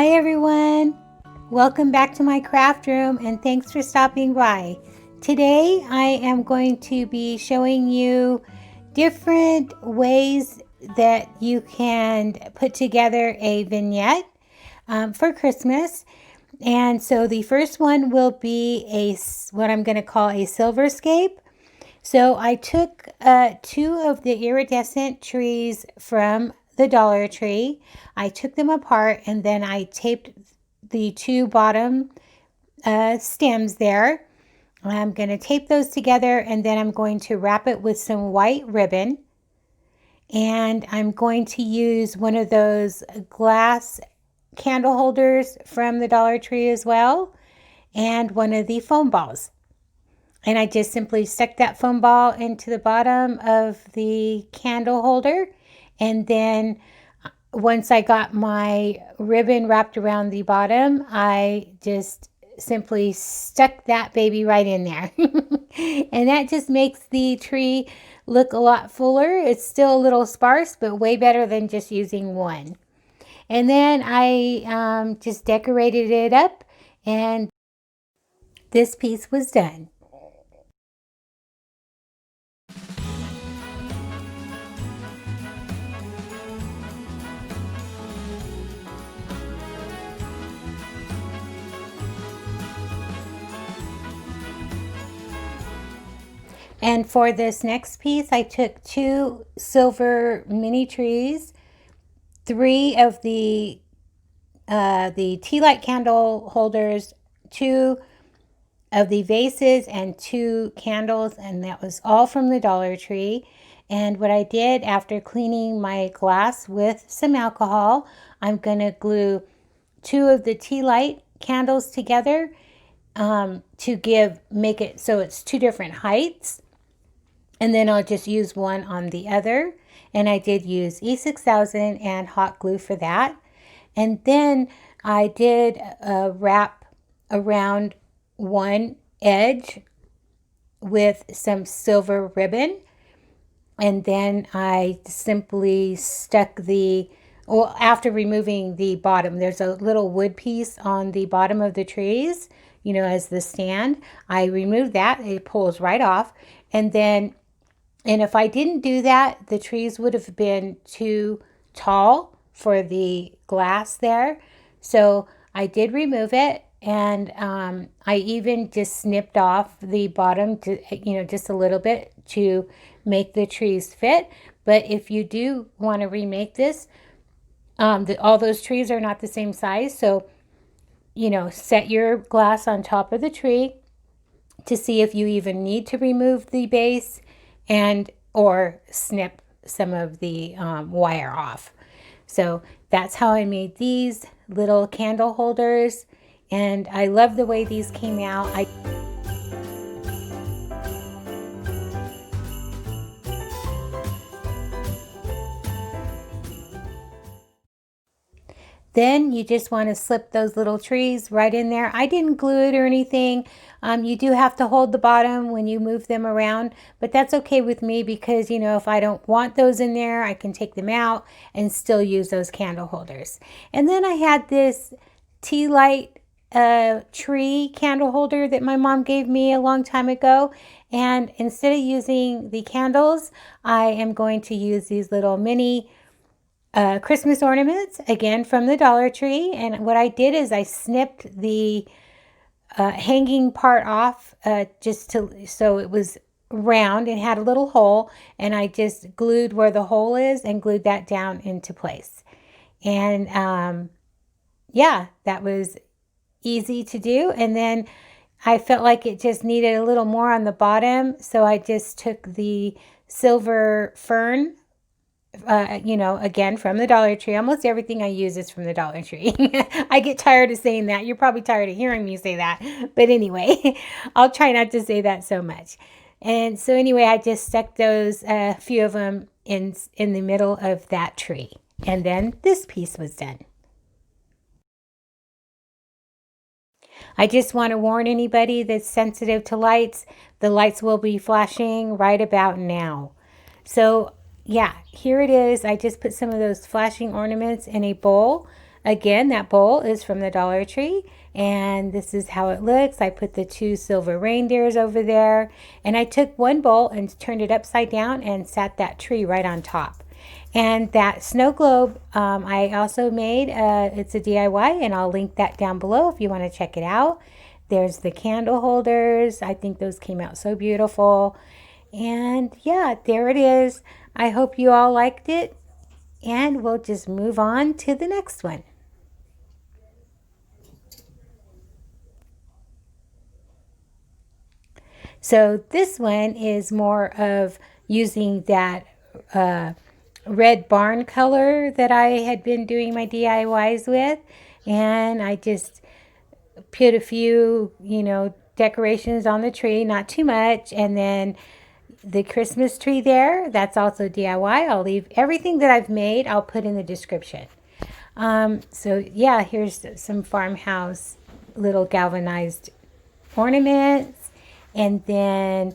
Hi everyone! Welcome back to my craft room and thanks for stopping by. Today I am going to be showing you different ways that you can put together a vignette for Christmas. And so the first one will be what I'm going to call a silverscape. So I took two of the iridescent trees from the Dollar Tree. I took them apart and then I taped the two bottom stems there. I'm going to tape those together and then I'm going to wrap it with some white ribbon. And I'm going to use one of those glass candle holders from the Dollar Tree as well, and one of the foam balls. And I just simply stuck that foam ball into the bottom of the candle holder. And then once I got my ribbon wrapped around the bottom, I just simply stuck that baby right in there. And that just makes the tree look a lot fuller. It's still a little sparse, but way better than just using one. And then I just decorated it up and this piece was done. And for this next piece, I took two silver mini trees, three of the tea light candle holders, two of the vases, and two candles, and that was all from the Dollar Tree. And what I did after cleaning my glass with some alcohol, I'm going to glue two of the tea light candles together to make it so it's two different heights. And then I'll just use one on the other. And I did use E6000 and hot glue for that. And then I did wrap around one edge with some silver ribbon. And then I simply stuck after removing the bottom, there's a little wood piece on the bottom of the trees, as the stand. I removed that. It pulls right off. And if I didn't do that, the trees would have been too tall for the glass there. So I did remove it, and I even just snipped off the bottom to, just a little bit to make the trees fit. But if you do want to remake this, all those trees are not the same size. So, set your glass on top of the tree to see if you even need to remove the base or snip some of the wire off. So that's how I made these little candle holders, and I love the way these came out. Then you just want to slip those little trees right in there. I didn't glue it or anything. You do have to hold the bottom when you move them around, but that's okay with me because, if I don't want those in there, I can take them out and still use those candle holders. And then I had this tea light tree candle holder that my mom gave me a long time ago. And instead of using the candles, I am going to use these little mini Christmas ornaments, again from the Dollar Tree. And what I did is I snipped the hanging part off so it was round and had a little hole, and I just glued where the hole is and glued that down into place. And yeah, that was easy to do. And then I felt like it just needed a little more on the bottom, so I just took the silver fern, again, from the Dollar Tree. Almost everything I use is from the Dollar Tree. I get tired of saying that. You're probably tired of hearing me say that. But anyway, I'll try not to say that so much. And so anyway, I just stuck those, a few of them in the middle of that tree. And then this piece was done. I just want to warn anybody that's sensitive to lights, the lights will be flashing right about now. So yeah, here it is. I just put some of those flashing ornaments in a bowl Again, that bowl is from the Dollar Tree, and this is how it looks. I put the 2 silver reindeers over there, and I took one bowl and turned it upside down and sat that tree right on top. And that snow globe I also made, it's a DIY, and I'll link that down below if you want to check it out. There's the candle holders. I think those came out so beautiful. And yeah, there it is. I hope you all liked it, and we'll just move on to the next one. So this one is more of using that red barn color that I had been doing my DIYs with. And I just put a few, decorations on the tree, not too much. And then the Christmas tree there, that's also DIY. I'll leave everything that I've made, I'll put in the description. So yeah, here's some farmhouse little galvanized ornaments, and then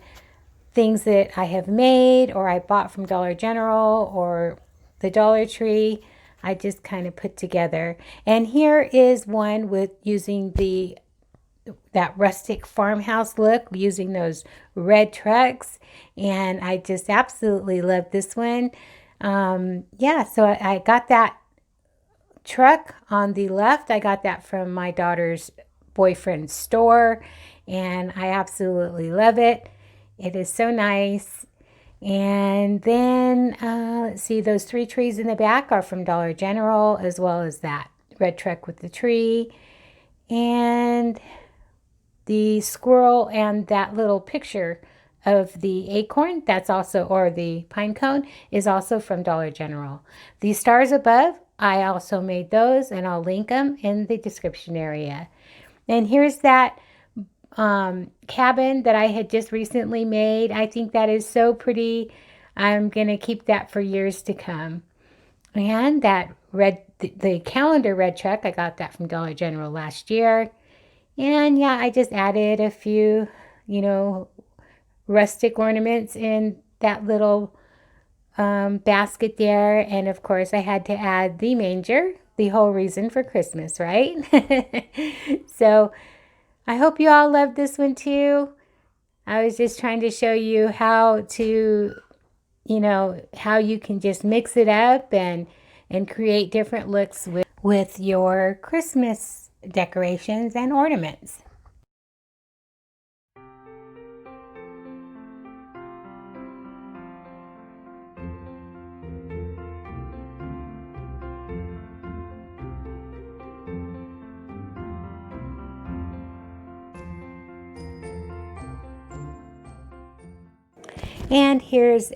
things that I have made or I bought from Dollar General or the Dollar Tree. I just kind of put together. And here is one with using that rustic farmhouse look, using those red trucks, and I just absolutely love this one. Yeah, so I got that truck on the left. I got that from my daughter's boyfriend's store, and I absolutely love it. It is so nice. And then let's see, those 3 trees in the back are from Dollar General, as well as that red truck with the tree. And the squirrel and that little picture of the acorn, that's also, or the pine cone, is also from Dollar General. The stars above, I also made those, and I'll link them in the description area. And here's that cabin that I had just recently made. I think that is so pretty. I'm going to keep that for years to come. And that the calendar red truck, I got that from Dollar General last year. And yeah, I just added a few, rustic ornaments in that little basket there. And of course, I had to add the manger, the whole reason for Christmas, right? So I hope you all love this one too. I was just trying to show you how to, how you can just mix it up and create different looks with your Christmas decorations and ornaments. And here's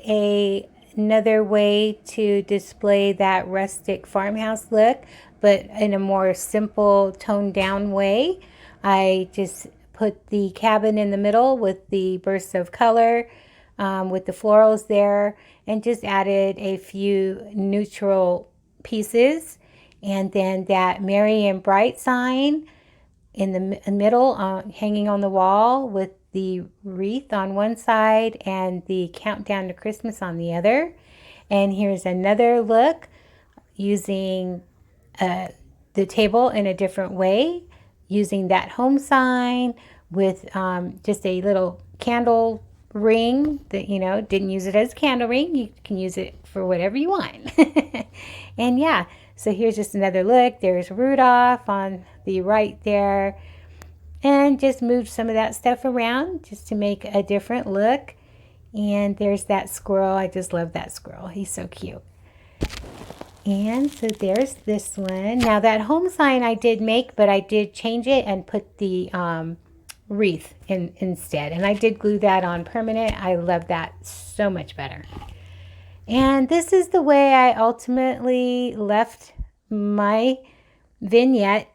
another way to display that rustic farmhouse look, but in a more simple, toned down way. I just put the cabin in the middle with the bursts of color, with the florals there, and just added a few neutral pieces. And then that Merry and Bright sign in the middle, hanging on the wall, with the wreath on one side and the countdown to Christmas on the other. And here's another look using the table in a different way, using that home sign with just a little candle ring that, didn't use it as a candle ring. You can use it for whatever you want. And yeah, so here's just another look. There's Rudolph on the right there. And just moved some of that stuff around just to make a different look. And there's that squirrel. I just love that squirrel. He's so cute. And so there's this one. Now that home sign I did make, but I did change it and put the wreath in instead. And I did glue that on permanent. I love that so much better. And this is the way I ultimately left my vignette.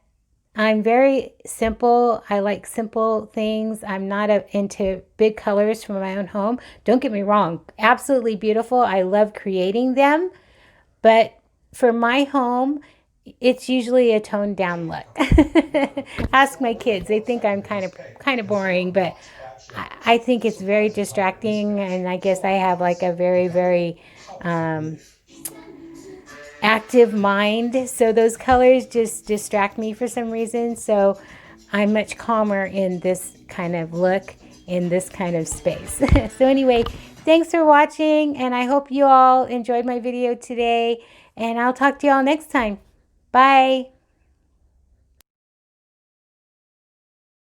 I'm very simple. I like simple things. I'm not into big colors for my own home. Don't get me wrong. Absolutely beautiful. I love creating them. But for my home, it's usually a toned down look. Ask my kids. They think I'm kind of boring, but I think it's very distracting. And I guess I have like a very, very active mind. So those colors just distract me for some reason. So I'm much calmer in this kind of look, in this kind of space. So anyway, thanks for watching, and I hope you all enjoyed my video today, and I'll talk to you all next time. Bye.